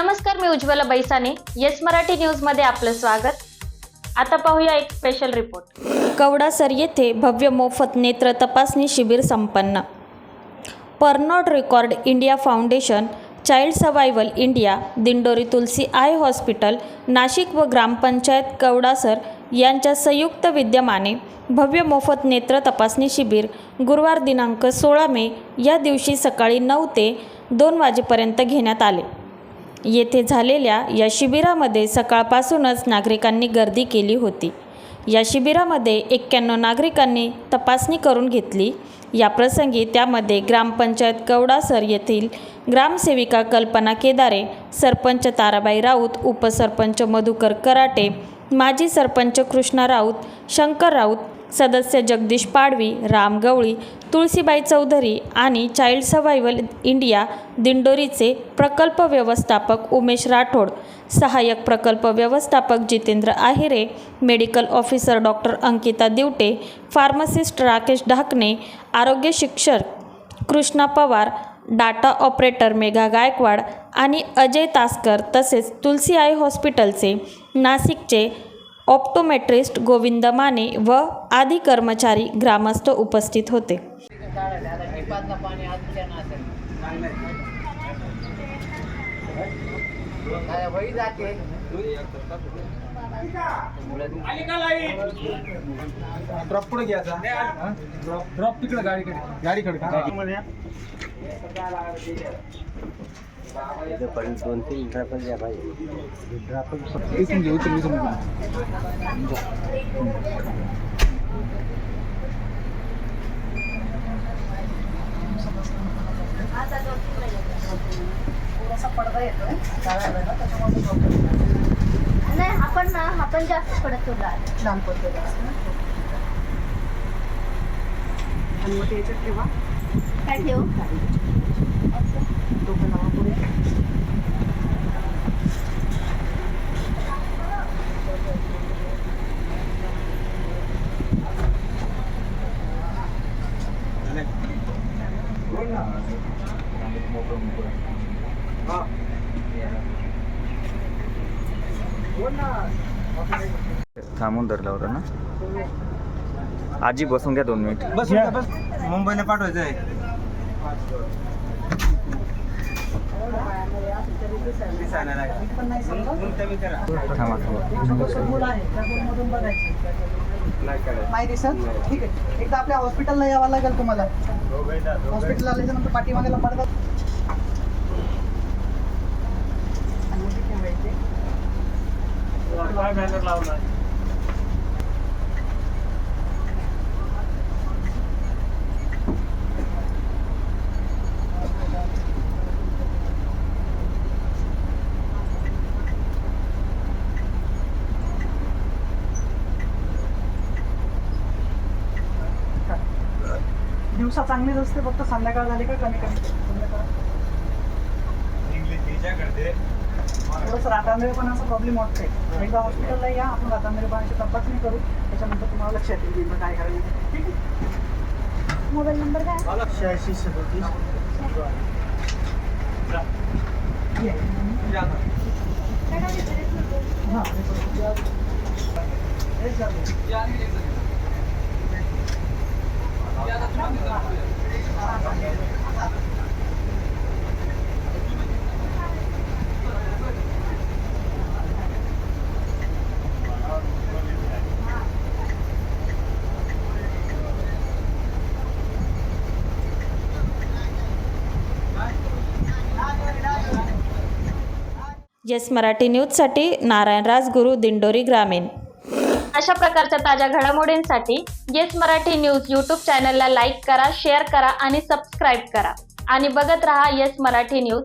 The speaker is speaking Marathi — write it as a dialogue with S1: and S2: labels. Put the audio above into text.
S1: नमस्कार, मी उज्ज्वला बैसाने. येस मराठी न्यूजमध्ये आपलं स्वागत. आता पाहूया एक स्पेशल रिपोर्ट.
S2: कवडासर येथे भव्य मोफत नेत्र तपासणी शिबिर संपन्न. Pernod Ricard India Foundation, child survival India, Dindori Tulsi eye hospital, Nashik व ग्रामपंचायत कवडासर यांच्या संयुक्त विद्यमाने भव्य मोफत नेत्र तपासणी शिबिर गुरुवार दिनांक 16 मे या दिवशी सकाळी 9 ते 2 वाजेपर्यंत घेण्यात आले. येथे झालेल्या या शिबिरामध्ये सकाळपासूनच नागरिकांनी गर्दी केली होती. या शिबिरामध्ये 91 नागरिकांनी तपासणी करून घेतली. या प्रसंगी त्यामध्ये ग्रामपंचायत कवडासर येथील ग्रामसेविका कल्पना केदारे, सरपंच ताराबाई राऊत, उपसरपंच मधुकर कराटे, माजी सरपंच कृष्णा राऊत, शंकर राऊत, सदस्य जगदीश पाडवी, राम गवळी, तुळसीबाई चौधरी आणि चाइल्ड सर्व्हायव्हल इंडिया दिंडोरीचे प्रकल्प व्यवस्थापक उमेश राठोड, सहाय्यक प्रकल्प व्यवस्थापक Jitendra Ahire, medical officer doctor Ankita Divate, pharmacist Rakesh Dhakane, आरोग्य शिक्षक कृष्णा पवार, डाटा ऑपरेटर मेघा गायकवाड आणि अजय तासकर तसेच तुलसी आय हॉस्पिटलचे नाशिकचे ऑप्टोमेट्रिस्ट गोविंद माने व आदी कर्मचारी ग्रामस्थ उपस्थित होते.
S3: ड्रॉप पुढे घ्यायचा. ड्रॉप तिकडे गाडीकडे
S4: पण 2-3 ड्रॉप द्या पाहिजे.
S3: इथून घेऊ
S5: पडदा येतोय नाही, आपण जास्त पडत लांब पडतो आणि मग त्याच्यात ठेवा. काय ठेवू? डोकं लावा पुढे.
S4: थांबून धरला होता ना. आजी बसून घ्या 2 मिनिट.
S3: बस मुंबईला पाठवायचं आहे.
S5: माहिती सर, ठीक आहे. एकदा आपल्या हॉस्पिटलला यावं लागेल तुम्हाला. हॉस्पिटलला आल्याच्यानंतर पाठीमागेला पडदा लावला. दिवसा चांगलीच असते, फक्त संध्याकाळ झाली का कमी थोडंसं रातांधळेपणाचा प्रॉब्लेम वाटतोय. एकदा हॉस्पिटलला या, आपण रातांधळेपणाची तपासणी करू, त्याच्यानंतर तुम्हाला लक्षात येईल काय करायचं. ठीक आहे. मोबाईल नंबर काय? 8637.
S2: येस मराठी न्यूजसाठी नारायण राजगुरू, दिंडोरी ग्रामीण.
S1: अशा प्रकारच्या ताज्या घडामोडींसाठी येस मराठी न्यूज यूट्यूब चॅनलला लाईक करा, शेअर करा आणि सबस्क्राईब करा आणि बघत रहा येस मराठी न्यूज.